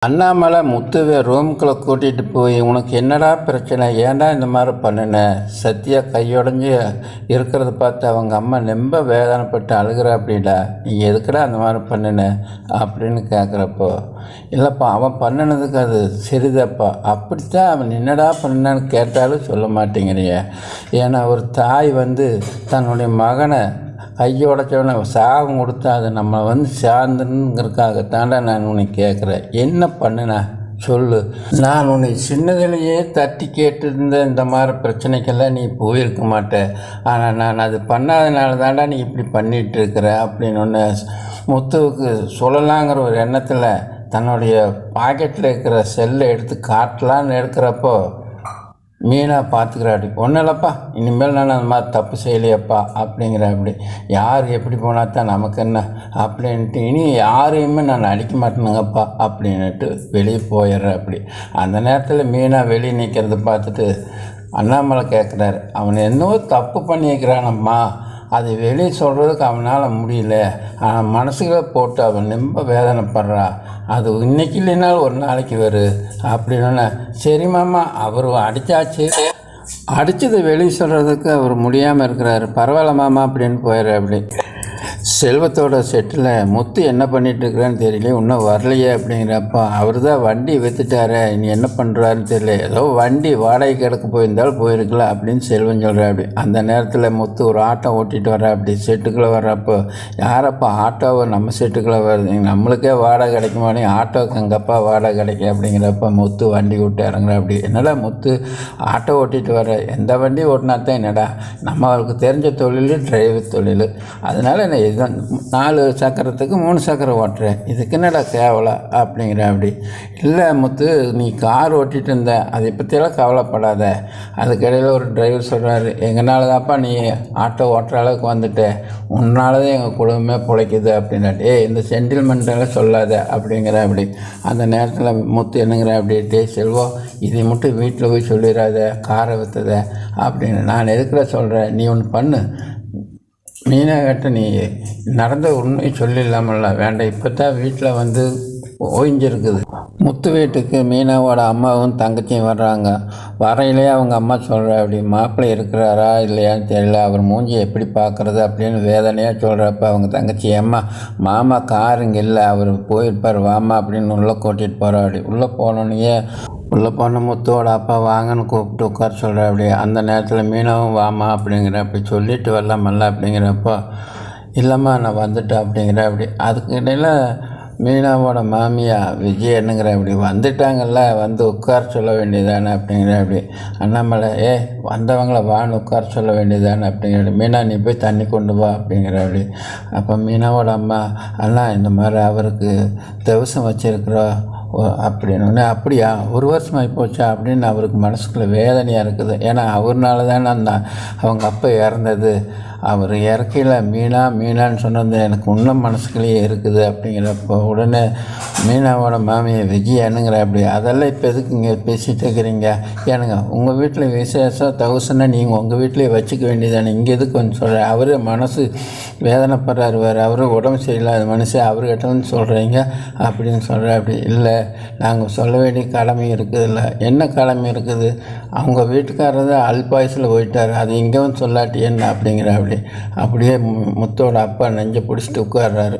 அண்ணாமலை முத்துவை ரூமுக்குள்ளே கூட்டிகிட்டு போய், உனக்கு என்னடா பிரச்சனை, ஏன்டா இந்த மாதிரி பண்ணின? சத்யா கையுடஞ்சி இருக்கிறத பார்த்து அவங்க அம்மா ரொம்ப வேதனைப்பட்டு அழுகிற. அப்படிடா நீ எதுக்குடா அந்த மாதிரி பண்ணின அப்படின்னு கேட்குறப்போ, இல்லைப்பா அவன் பண்ணினதுக்கு அது சரிதாப்பா. அப்படித்தான் அவன் என்னடா பண்ணான்னு கேட்டாலும் சொல்ல மாட்டேங்கிறிய. ஏன்னா ஒரு தாய் தன்னுடைய மகனை கையை உடைச்சவனை சாகம் கொடுத்தா அது நம்ம சார்ந்துங்கிறதுக்காகத்தாண்டா நான் உன்னை கேட்குறேன். என்ன பண்ணுனா சொல்லு. நான் உன்னை சின்னதிலேயே தட்டி கேட்டிருந்த இந்த மாதிரி பிரச்சனைக்கெல்லாம் நீ போயிருக்க மாட்டேன். ஆனால் நான் அது பண்ணாதனால தாண்டா நீ இப்படி பண்ணிகிட்டு இருக்கிற அப்படின்னு ஒன்று முத்துவுக்கு சொல்லலாங்கிற ஒரு எண்ணத்தில் தன்னுடைய பாக்கெட்டில் இருக்கிற செல்லை எடுத்து காட்டலான்னு எடுக்கிறப்போ, மீனா பார்த்துக்கிறாடி. ஒன்றும் இல்லைப்பா, இனிமேல் நான் அந்த மாதிரி தப்பு செய்யலையப்பா அப்படிங்கிற. அப்படி யார் எப்படி போனால் தான் நமக்கு என்ன அப்படின்ட்டு இனி யாரையுமே நான் அடிக்க மாட்டேனுங்கப்பா அப்படின்ட்டு வெளியே போயிடுறேன். அப்படி அந்த நேரத்தில் மீனா வெளியே நிற்கிறத பார்த்துட்டு அண்ணாமலை கேட்குறாரு, அவன் என்னவோ தப்பு பண்ணியிருக்கிறானம்மா, அது வெளியே சொல்கிறதுக்கு அவனால் முடியல, ஆனால் மனசுகளை போட்டு அவன் ரொம்ப வேதனைப்படுறா, அது இன்னைக்கு இல்லைனாலும் ஒரு நாளைக்கு வரும் அப்படின்னு. சரி மாமா, அவர் அடித்தாச்சு, அடித்தது வெளியே சொல்கிறதுக்கு அவர் முடியாமல் இருக்கிறாரு, பரவாயில்ல மாமா அப்படின்னு போயிடுற. அப்படி செல்வத்தோட செட்டில் முத்து என்ன பண்ணிகிட்ருக்குறான்னு தெரியல, இன்னும் வரலையே அப்படிங்கிறப்ப, அவர் தான் வண்டி விற்றுட்டாரு, இனி என்ன பண்ணுறாருன்னு தெரியல, ஏதோ வண்டி வாடகைக்கு எடுக்க போயிருந்தாலும் போயிருக்கலாம் அப்படின்னு செல்வம் சொல்கிறார். அப்படி அந்த நேரத்தில் முத்து ஒரு ஆட்டோ ஓட்டிகிட்டு வர. அப்படி செட்டுக்குள்ளே வர்றப்போ, யாரப்பா ஆட்டோவை நம்ம செட்டுக்குள்ளே வருது, நம்மளுக்கே வாடகை கிடைக்குமானே, ஆட்டோவுக்கு எங்கப்பா வாடகை கிடைக்கும் அப்படிங்கிறப்ப முத்து வண்டி விட்டு இறங்குற. அப்படி என்னடா முத்து ஆட்டோ ஓட்டிகிட்டு வர, எந்த வண்டி ஓட்டினா தான் என்னடா நம்மளுக்கு தெரிஞ்ச தொழில் டிரைவர் தொழில், அதனால் என்ன இதுதான் 4 சக்கரத்துக்கு 3 சக்கரம் ஓட்டுறேன், இதுக்கு என்னடா கேவலை அப்படிங்கிற. அப்படி இல்லை முத்து, நீ கார் ஓட்டிகிட்டு இருந்த, அதை பற்றியெல்லாம் கவலைப்படாத. அதுக்கிடையில் ஒரு டிரைவர் சொல்கிறாரு, எங்களால் தான்ப்பா நீ ஆட்டோ ஓட்டுற அளவுக்கு வந்துட்ட, உன்னால தான் எங்கள் குடும்பமே பிழைக்குது அப்படின்னாட்டு, இந்த சென்டில்மெண்ட்டெல்லாம் சொல்லாத அப்படிங்கிற. அப்படி அந்த நேரத்தில் முத்து என்னங்கிற, அப்படி செல்வம் இதை மட்டும் வீட்டில் போய் சொல்லிடாத, காரை விற்றத அப்படின்னு. நான் எதுக்குள்ள சொல்கிறேன், நீ ஒன்று பண்ணு, மீனாகிட்ட நீ நடந்த உண்மை சொல்லிடலாமல்ல, வேண்டாம், இப்போ தான் வீட்டில் ஓய்ஞ்சிருக்குது. முத்து வீட்டுக்கு மீனாவோட அம்மாவும் தங்கச்சியும் வர்றாங்க. வரையிலே அவங்க அம்மா சொல்கிற, அப்படி மாப்பிள்ளை இருக்கிறாரா இல்லையான்னு தெரியல, அவர் மூஞ்சி எப்படி பார்க்குறது அப்படின்னு வேதனையாக சொல்கிறப்ப அவங்க தங்கச்சி, அம்மா மாமா கார் இங்கே இல்லை, அவர் போயிருப்பார், வாமா அப்படின்னு உள்ளே கூட்டிகிட்டு போகிற. அப்படி உள்ளே போன முத்துவோட அப்பா வாங்கன்னு கூப்பிட்டு உட்கார சொல்கிற. அப்படி அந்த நேரத்தில் மீனாவும் வாமா அப்படிங்கிற. அப்படி சொல்லிட்டு வரலாமல்ல அப்படிங்கிறப்போ, இல்லைம்மா நான் வந்துட்டேன் அப்படிங்கிற. அப்படி அதுக்கு இடையில் மீனாவோட மாமியா விஜய் என்னங்கிற, அப்படி வந்துட்டாங்கல்ல, உட்கார சொல்ல வேண்டியதானே அப்படிங்கிற. அப்படி அண்ணாமலை, வந்தவங்கள வான்னு உட்கார சொல்ல வேண்டியதானே அப்படிங்கிற. மீனா நீ போய் தண்ணி கொண்டு வா அப்படிங்கிற. அப்படி அப்போ மீனாவோட அம்மா, அண்ணா இந்த மாதிரி அவருக்கு தவசம் வச்சுருக்குறோம் அப்படின்னு. அப்படியா, 1 வருஷமாகி போச்சா அப்படின்னு அவருக்கு மனசுக்குள்ளே வேதனையாக இருக்குது. ஏன்னா அவர்னால தானே அவங்க அப்பா இறந்தது. அவர் இறக்கையில் மீனான்னு சொன்னது எனக்கு இன்னும் மனசுக்குள்ளேயே இருக்குது அப்படிங்கிறப்போ, உடனே மீனாவோட மாமியை விஜய் என்னங்கிற. அப்படி அதெல்லாம் இப்போ எதுக்கு இங்கே பேசிகிட்டு இருக்கிறீங்க, ஏனுங்க உங்கள் வீட்டில் விசேஷம் தவசுன்னா நீங்கள் உங்கள் வீட்டிலே வச்சுக்க வேண்டியதானே, இங்கே எதுக்கு சொல்கிறேன், அவர் மனசு வேதனைப்படுறாரு, வேறு அவர் உடம்பு சரியில்லாத மனுஷன், அவர்கிட்ட சொல்கிறீங்க அப்படின்னு சொல்கிறேன். அப்படி இல்லை, நாங்கள் சொல்ல வேண்டிய கடமை இருக்குதுல்ல. என்ன கடமை இருக்குது, அவங்க வீட்டுக்காரர் தான் அல்பாயுசில் போயிட்டார், அது இங்கே சொல்லாட்டி என்ன அப்படிங்கிற. அப்படியே முத்தோட அப்பா நெஞ்சை பிடிச்சிட்டு உட்கார்றாரு.